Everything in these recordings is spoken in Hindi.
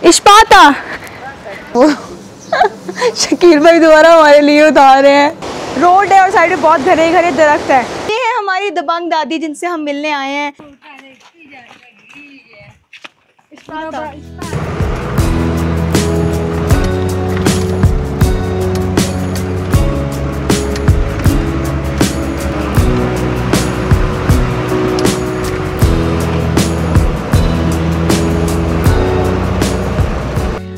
इश्पाता शकील भाई दोबारा हमारे लिए उतार रहे हैं। रोड है और साइड में बहुत घने घने दरख्त है। ये है हमारी दबंग दादी जिनसे हम मिलने आए हैं।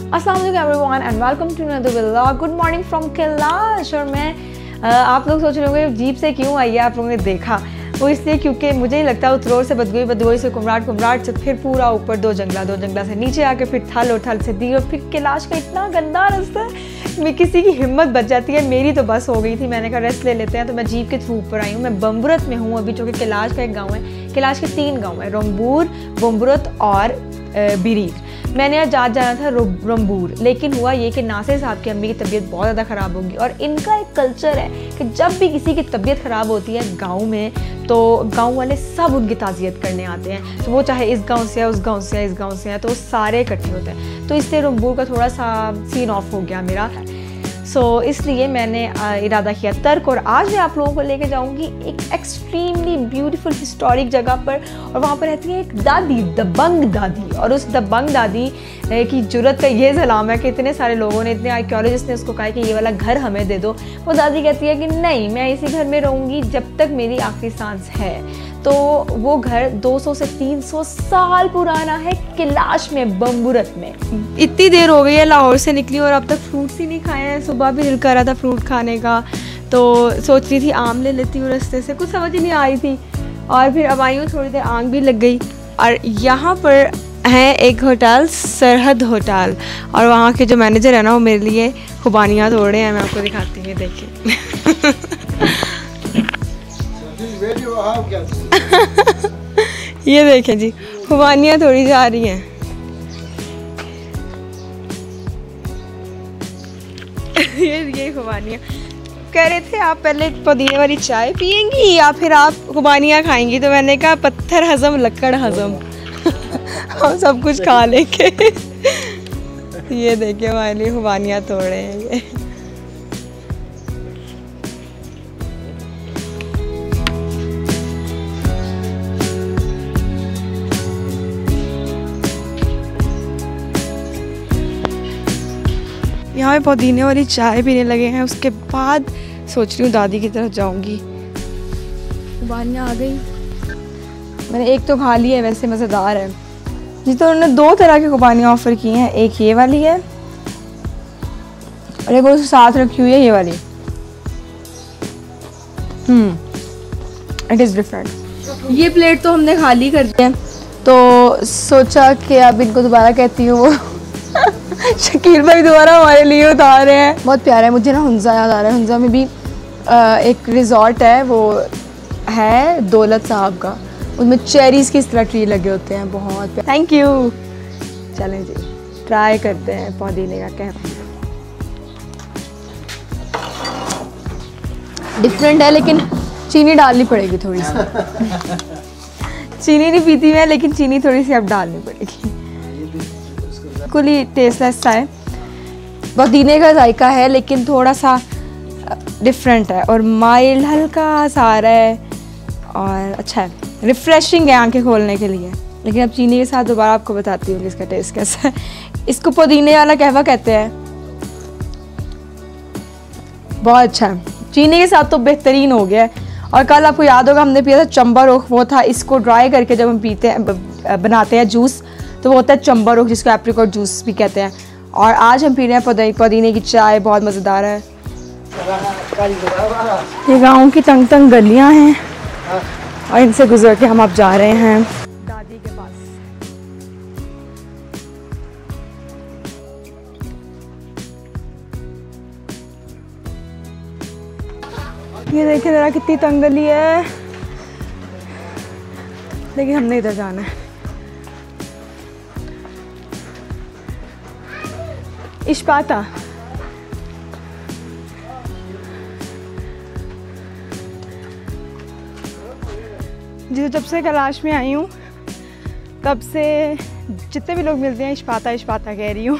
अस्सलाम वालेकुम everyone and welcome to another vlog. Good morning from Kailash. और मैं आप लोग सोच रहे होंगे जीप से क्यों आई है, आप लोगों ने देखा वो इसलिए क्योंकि मुझे नहीं लगता उतरोर से बदगोई से कुमराट से फिर पूरा ऊपर दो जंगला से नीचे आके फिर थल और थल से दी और फिर कैलाश का इतना गंदा रास्ता है, मैं किसी की हिम्मत बच जाती है। मेरी तो बस हो गई थी, मैंने कहा रेस्ट ले लेते हैं, तो मैं जीप के थ्रू ऊपर आई हूँ। मैं बम्बुरत में हूँ अभी, जो कि कैलाश का एक गाँव है। कैलाश के 3 गाँव है, रंबूर, बम्बुरत और बिरीर। मैंने आज जाना था रंबूर, लेकिन हुआ ये कि नासिर साहब की अम्मी की तबीयत बहुत ज़्यादा ख़राब होगी और इनका एक कल्चर है कि जब भी किसी की तबीयत ख़राब होती है गांव में, तो गांव वाले सब उनकी ताज़ियत करने आते हैं। तो वो चाहे इस गांव से है, उस गांव से है, इस गांव से है, तो वो सारे इकट्ठे होते हैं। तो इससे रंबूर का थोड़ा सा सीन ऑफ हो गया मेरा। इसलिए मैंने इरादा किया तर्क, और आज मैं आप लोगों को लेके जाऊंगी एक एक्सट्रीमली ब्यूटीफुल हिस्टोरिक जगह पर। और वहाँ पर रहती है एक दादी, दबंग दादी। और उस दबंग दादी की जुर्रत का ये सलाम है कि इतने सारे लोगों ने, इतने आर्कियोलॉजिस्ट ने उसको कहा कि ये वाला घर हमें दे दो। वो दादी कहती है कि नहीं, मैं इसी घर में रहूँगी जब तक मेरी आखिरी सांस है। तो वो घर 200 से 300 साल पुराना है कैलाश में, बम्बुरत में। इतनी देर हो गई है लाहौर से निकली और अब तक फ्रूट्स ही नहीं खाए हैं। सुबह भी दिल कर रहा था फ्रूट खाने का, तो सोच रही थी आम ले लेती हूँ रास्ते से, कुछ समझ ही नहीं आई थी। और फिर अब आई हूँ, थोड़ी देर आंख भी लग गई। और यहाँ पर है एक होटल, सरहद होटल, और वहाँ के जो मैनेजर है ना, वो मेरे लिए खुबानियाँ तोड़ रहे हैं। मैं आपको दिखाती हूँ, देखिए। ये देखें जी, खुबानियाँ थोड़ी जा रही हैं। ये खुबानियाँ कह रहे थे आप पहले पुदीने वाली चाय पियेंगी या फिर आप खुबानियाँ खाएंगी, तो मैंने कहा पत्थर हजम लक्कड़ हजम हम सब कुछ खा लेंगे। ये देखिए हमारे लिए खुबानियाँ तोड़ रहे हैं ये। यहाँ पे पुदीने वाली चाय पीने लगे हैं। उसके बाद सोच रही हूँ दादी की तरफ जाऊँगी। खुबानियाँ आ गई, मैंने एक तो खा ली है, वैसे मज़ेदार है जी। तो उन्होंने 2 तरह की खुबानियाँ ऑफ़र की हैं, एक ये वाली है और एक उसके साथ रखी हुई है ये वाली। It is different. ये प्लेट तो हमने खाली कर दी है, तो सोचा कि अब इनको दोबारा कहती हूँ वो शकील भाई दोबारा हमारे लिए उतार रहे हैं। बहुत प्यारा है। मुझे ना हुंजा याद आ रहा है। हुंजा में भी एक रिजॉर्ट है, वो है दौलत साहब का, उसमें चेरीज़ की इस तरह ट्री लगे होते हैं, बहुत प्यारा। Thank you. चलें जी, ट्राई करते हैं पुदीने का कहवा। डिफरेंट है, लेकिन चीनी डालनी पड़ेगी थोड़ी सी। चीनी नहीं पीती मैं, लेकिन चीनी थोड़ी सी अब डालनी पड़ेगी। बिल्कुल ही टेस्टलेस सा है, पुदीने का जायका है, लेकिन थोड़ा सा डिफरेंट है और माइल्ड हल्का सा आ रहा है और अच्छा है, रिफ्रेशिंग है आंखें खोलने के लिए। लेकिन अब चीनी के साथ दोबारा आपको बताती हूँ कि इसका टेस्ट कैसा है। इसको पुदीने वाला कहवा कहते हैं। बहुत अच्छा है, चीनी के साथ तो बेहतरीन हो गया है। और कल आपको याद होगा हमने पिया था चंबा रुख, वो था इसको ड्राई करके जब हम पीते हैं, बनाते हैं जूस, तो वो होता है चंबा रुख, जिसको एप्रिकॉट जूस भी कहते हैं। और आज हम पी रहे हैं पुदीने की चाय, बहुत मज़ेदार है। ये गाँव की तंग तंग गलियाँ हैं और इनसे गुजर के हम अब जा रहे हैं दादी के पास। ये देखिए ज़रा कितनी तंग गली है, लेकिन हमने इधर जाना है। इश्पाता जी, जब से कैलाश में आई हूँ तब से जितने भी लोग मिलते हैं इश्पाता इश्पाता कह रही हूँ,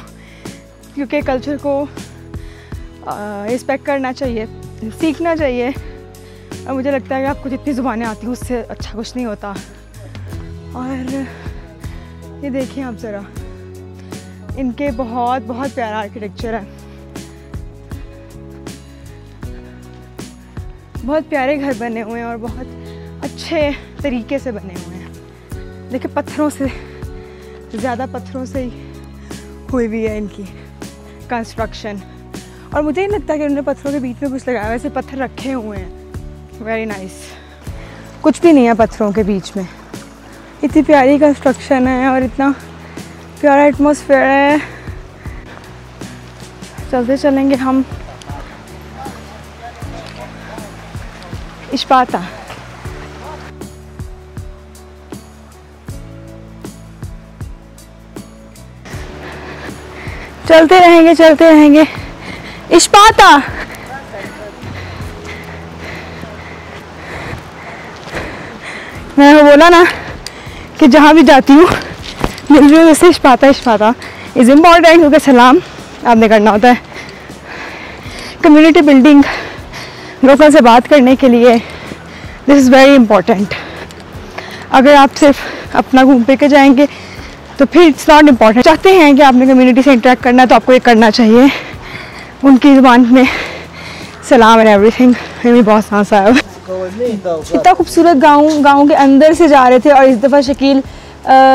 क्योंकि कल्चर को रिस्पेक्ट करना चाहिए, सीखना चाहिए। और मुझे लगता है कि आपको जितनी ज़ुबानें आती हैं उससे अच्छा कुछ नहीं होता। और ये देखिए आप ज़रा, इनके बहुत बहुत प्यारा आर्किटेक्चर है, बहुत प्यारे घर बने हुए हैं और बहुत अच्छे तरीके से बने हुए हैं। देखिए पत्थरों से, ज़्यादा पत्थरों से ही हुई भी है इनकी कंस्ट्रक्शन। और मुझे नहीं लगता कि उन्होंने पत्थरों के बीच में कुछ लगाया, वैसे पत्थर रखे हुए हैं। Very nice. कुछ भी नहीं है पत्थरों के बीच में। इतनी प्यारी कंस्ट्रक्शन है और इतना प्यारा एटमॉस्फेयर है। चलते चलेंगे हम इश्पाता। चलते रहेंगे इश्पाता। मैंने बोला ना कि जहाँ भी जाती हूँ मिल रही हूँ जैसे इश्पाता इज़ इम्पॉर्टेंट, क्योंकि सलाम आपने करना होता है। कम्युनिटी बिल्डिंग, लोगों से बात करने के लिए दिस इज़ वेरी इम्पॉर्टेंट। अगर आप सिर्फ अपना घूम फिर के जाएंगे तो फिर इट्स नॉट इम्पॉर्टेंट। चाहते हैं कि आपने कम्युनिटी से इंटरेक्ट करना है तो आपको ये करना चाहिए। उनकी ज़ुबान में सलाम एंड एवरीथिंग में बहुत सांस आया। इतना खूबसूरत गाँव के अंदर से जा रहे थे और इस दफ़ा शकील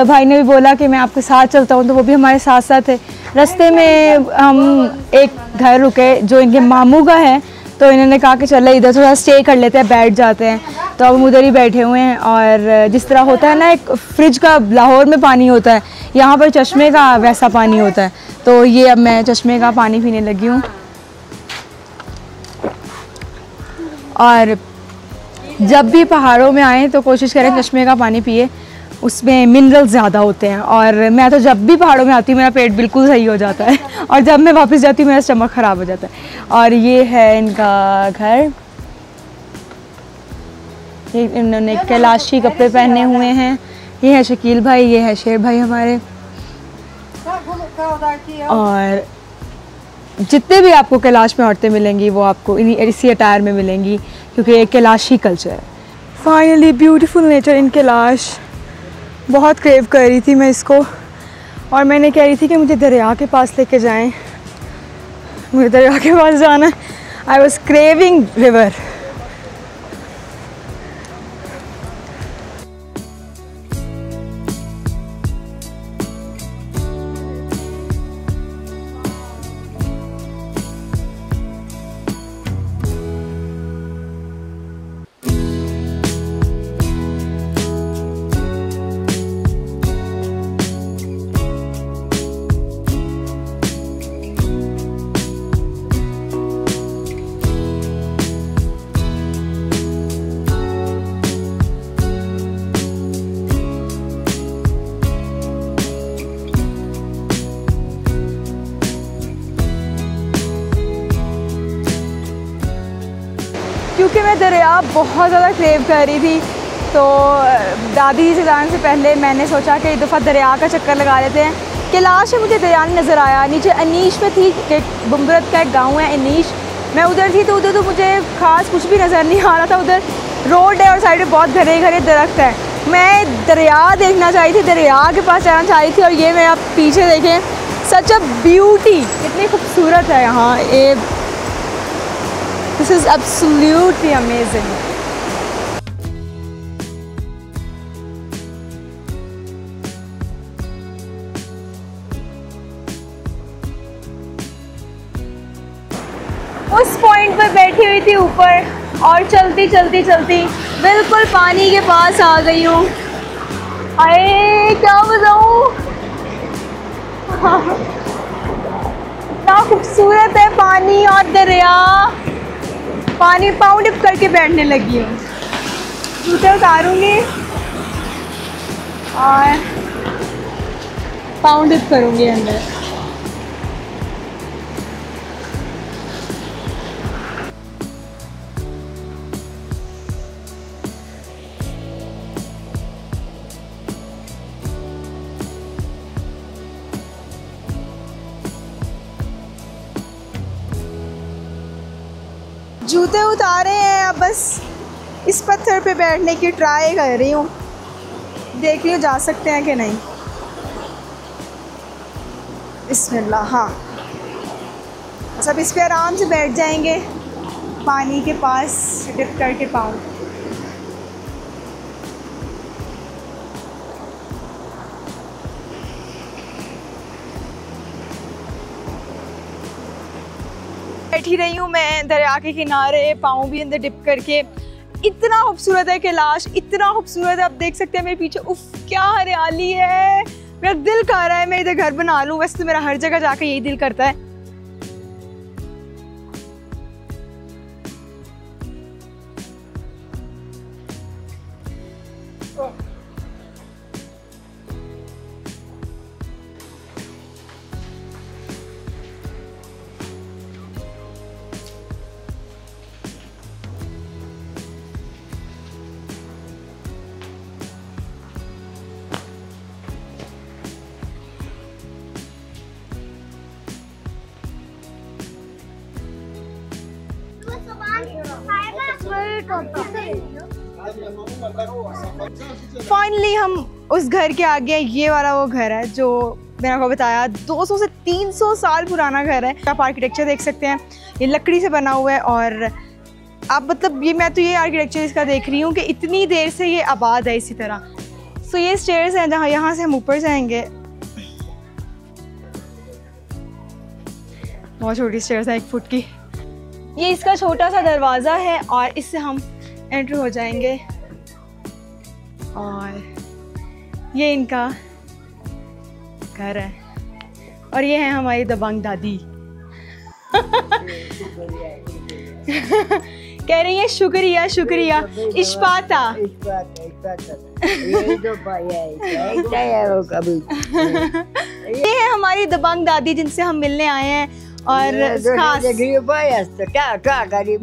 भाई ने भी बोला कि मैं आपके साथ चलता हूँ, तो वो भी हमारे साथ साथ थे। रास्ते में हम एक घर रुके जो इनके मामू का है, तो इन्होंने कहा कि चलो इधर थोड़ा स्टे कर लेते हैं, बैठ जाते हैं। तो अब हम उधर ही बैठे हुए हैं। और जिस तरह होता है ना, एक फ्रिज का लाहौर में पानी होता है, यहाँ पर चश्मे का वैसा पानी होता है। तो ये अब मैं चश्मे का पानी पीने लगी हूँ। और जब भी पहाड़ों में आएँ तो कोशिश करें चश्मे का पानी पिए, उसमें मिनरल ज़्यादा होते हैं। और मैं तो जब भी पहाड़ों में आती हूँ मेरा पेट बिल्कुल सही हो जाता है, और जब मैं वापस जाती हूँ मेरा स्टमक ख़राब हो जाता है। और ये है इनका घर। ये इन्होंने कैलाशी कपड़े पहने हुए हैं। ये है शकील भाई, ये है शेर भाई हमारे। और जितने भी आपको कैलाश में औरतें मिलेंगी वो आपको इसी अटायर में मिलेंगी, क्योंकि ये कैलाशी कल्चर है। Finally beautiful nature in Kailash. बहुत क्रेव कर रही थी मैं इसको, और मैंने कह रही थी कि मुझे दरिया के पास लेके जाएं, मुझे दरिया के पास जाना है। I was craving river. क्योंकि मैं दरिया बहुत ज़्यादा क्रेव कर रही थी, तो दादी से जाने से पहले मैंने सोचा कि एक दफ़ा दरिया का चक्कर लगा लेते हैं। कैलाश में मुझे दरिया नहीं नज़र आया। नीचे अनीश में थी, एक बुम्बरत का एक गांव है अनीश, मैं उधर थी, तो उधर तो मुझे ख़ास कुछ भी नज़र नहीं आ रहा था। उधर रोड है और साइड में बहुत घने घने दरख्त है। मैं दरिया देखना चाही थी, दरिया के पास जाना चाही थी। और ये मैं आप पीछे देखें, सच अ ब्यूटी, इतनी खूबसूरत है यहाँ। ये दिस इज़ एब्सोल्युटली अमेजिंग। उस पॉइंट पर बैठी हुई थी ऊपर, और चलती बिल्कुल पानी के पास आ गई हूँ। अरे क्या बताऊँ, इतना खूबसूरत है पानी और दरिया। पानी पाँव डिप करके बैठने लगी हूँ। जूते उतारूँगी और पाँव डिप करूँगी अंदर। जूते उतारे हैं, अब बस इस पत्थर पे बैठने की ट्राई कर रही हूँ, देख लियो जा सकते हैं कि नहीं। बिस्मिल्लाह। हाँ, सब इस पे आराम से बैठ जाएंगे, पानी के पास डिप करके पाँव। बैठी रही हूँ मैं दरिया के किनारे, पाँव भी अंदर डिप करके। इतना खूबसूरत है कैलाश, इतना खूबसूरत है। आप देख सकते हैं मेरे पीछे, उफ क्या हरियाली है। मेरा दिल कर रहा है मैं इधर घर बना लूँ। वैसे तो मेरा हर जगह जाके यही दिल करता है। फाइनली हम उस घर के आगे, ये वाला वो घर है जो मैंने आपको बताया, 200 से 300 साल पुराना घर है। आप आर्किटेक्चर देख सकते हैं, ये लकड़ी से बना हुआ है। और आप मतलब ये, मैं तो ये आर्किटेक्चर इसका देख रही हूँ कि इतनी देर से ये आबाद है इसी तरह। सो ये स्टेयर्स हैं जहाँ, यहाँ से हम ऊपर जाएंगे। बहुत छोटी स्टेयर्स है, 1 फुट की। ये इसका छोटा सा दरवाज़ा है और इससे हम एंटर हो जाएंगे। और ये इनका घर है और ये है हमारी दबंग दादी। कह रही है शुक्रिया शुक्रिया। इश्पाता ये है हमारी दबंग दादी जिनसे हम मिलने आए हैं। और खास क्या कह रही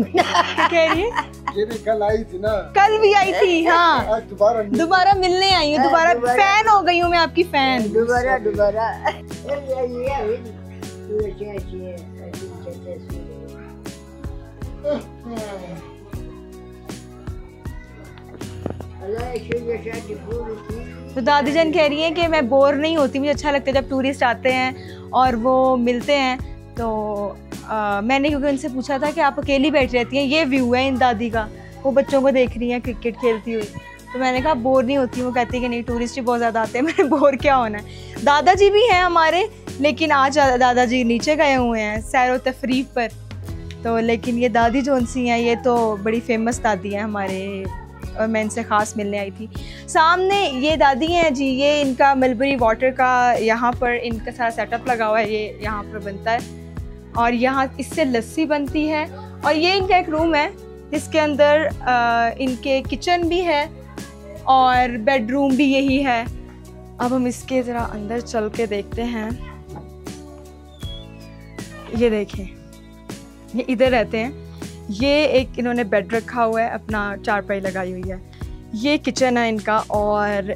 है, ये भी कल आई थी ना, कल भी आई थी। हाँ, दोबारा मिलने आई हूँ, दोबारा फैन हो गई हूँ मैं आपकी फैन। दोबारा तो दादी जान कह रही है कि मैं बोर नहीं होती, मुझे अच्छा लगता है जब टूरिस्ट आते हैं और वो मिलते हैं। तो मैंने क्योंकि उनसे पूछा था कि आप अकेली बैठ रहती हैं, ये व्यू है इन दादी का, वो बच्चों को देख रही हैं क्रिकेट खेलती हुई। तो मैंने कहा बोर नहीं होती। वो कहती है कि नहीं, टूरिस्ट ही बहुत ज़्यादा आते हैं। मैंने बोर क्या होना है। दादाजी भी हैं हमारे, लेकिन आज दादाजी नीचे गए हुए हैं सैर व तफरीह पर। तो लेकिन ये दादी जो सी हैं, ये तो बड़ी फेमस दादी हैं हमारे, और मैं इनसे ख़ास मिलने आई थी। सामने ये दादी हैं जी, ये इनका मलबरी वाटर का यहाँ पर इनका सारा सेटअप लगा हुआ है, ये यहाँ पर बनता है और यहाँ इससे लस्सी बनती है। और ये इनका एक रूम है जिसके अंदर इनके किचन भी है और बेडरूम भी यही है। अब हम इसके ज़रा अंदर चल के देखते हैं। ये देखें, ये इधर रहते हैं। ये एक इन्होंने बेड रखा हुआ है, अपना चारपाई लगाई हुई है। ये किचन है इनका। और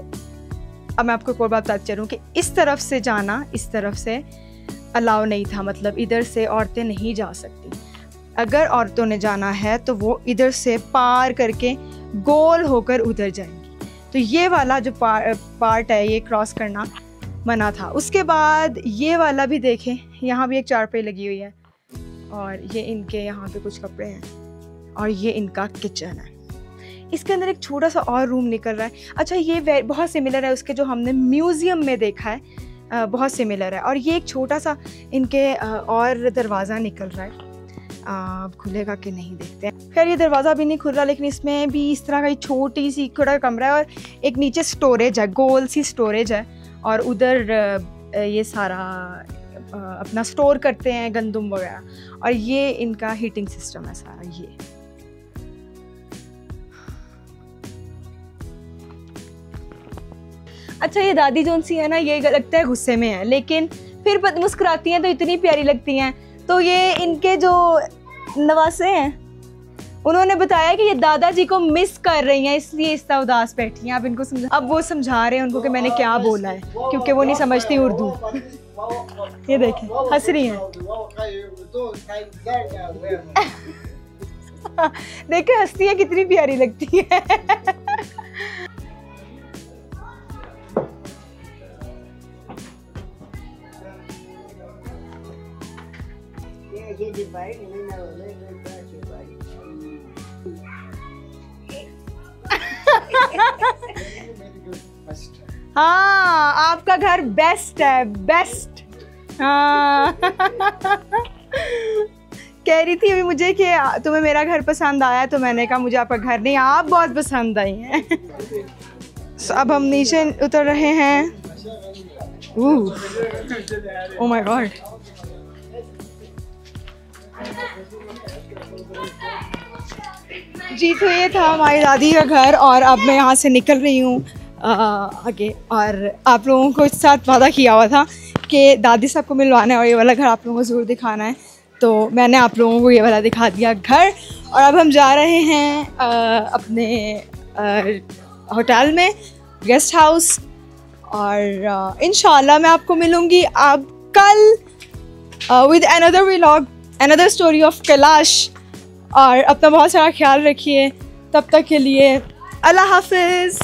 अब मैं आपको एक और बात बताती चलूँ कि इस तरफ से जाना, इस तरफ से अलाउ नहीं था, मतलब इधर से औरतें नहीं जा सकती। अगर औरतों ने जाना है तो वो इधर से पार करके गोल होकर उधर जाएंगी। तो ये वाला जो पार्ट है, ये क्रॉस करना मना था। उसके बाद ये वाला भी देखें, यहाँ भी एक चारपाई लगी हुई है और ये इनके यहाँ पे कुछ कपड़े हैं और ये इनका किचन है। इसके अंदर एक छोटा सा और रूम निकल रहा है। अच्छा, ये बहुत सिमिलर है उसके जो हमने म्यूज़ियम में देखा है, बहुत सिमिलर है। और ये एक छोटा सा इनके और दरवाज़ा निकल रहा है, खुलेगा कि नहीं देखते हैं। खैर ये दरवाज़ा भी नहीं खुल रहा, लेकिन इसमें भी इस तरह का छोटी सी थोड़ा कमरा है और एक नीचे स्टोरेज है, गोल सी स्टोरेज है। और उधर ये सारा अपना स्टोर करते हैं गंदम वगैरह। और ये इनका हीटिंग सिस्टम है सारा। ये अच्छा, ये दादी जोन सी है ना, ये लगता है गुस्से में है, लेकिन फिर मुस्कुराती हैं तो इतनी प्यारी लगती हैं। तो ये इनके जो नवासे हैं, उन्होंने बताया कि ये दादाजी को मिस कर रही हैं, इसलिए इस तरह उदास बैठी हैं। अब इनको अब वो समझा रहे हैं उनको कि मैंने क्या बोला है, क्योंकि वो नहीं समझती उर्दू। ये देखें, हंस रही हैं। देख के हंसती है, कितनी प्यारी लगती है। हाँ, आपका घर बेस्ट है, बेस्ट। हाँ। कह रही थी अभी मुझे कि तुम्हें मेरा घर पसंद आया, तो मैंने कहा मुझे आपका घर नहीं, आप बहुत पसंद आई हैं। अब हम नीचे उतर रहे हैं। Oh my God. जी, तो ये था हमारी दादी का घर, और अब मैं यहाँ से निकल रही हूँ आगे। और आप लोगों को इस साथ वादा किया हुआ था कि दादी साहब को मिलवाना है और ये वाला घर आप लोगों को ज़रूर दिखाना है, तो मैंने आप लोगों को ये वाला दिखा दिया घर। और अब हम जा रहे हैं अपने होटल में, गेस्ट हाउस, और इंशाल्लाह मैं आपको मिलूँगी अब कल with another vlog, another story of Kailash. और अपना बहुत सारा ख्याल रखिए, तब तक के लिए अल्लाह हाफिज़।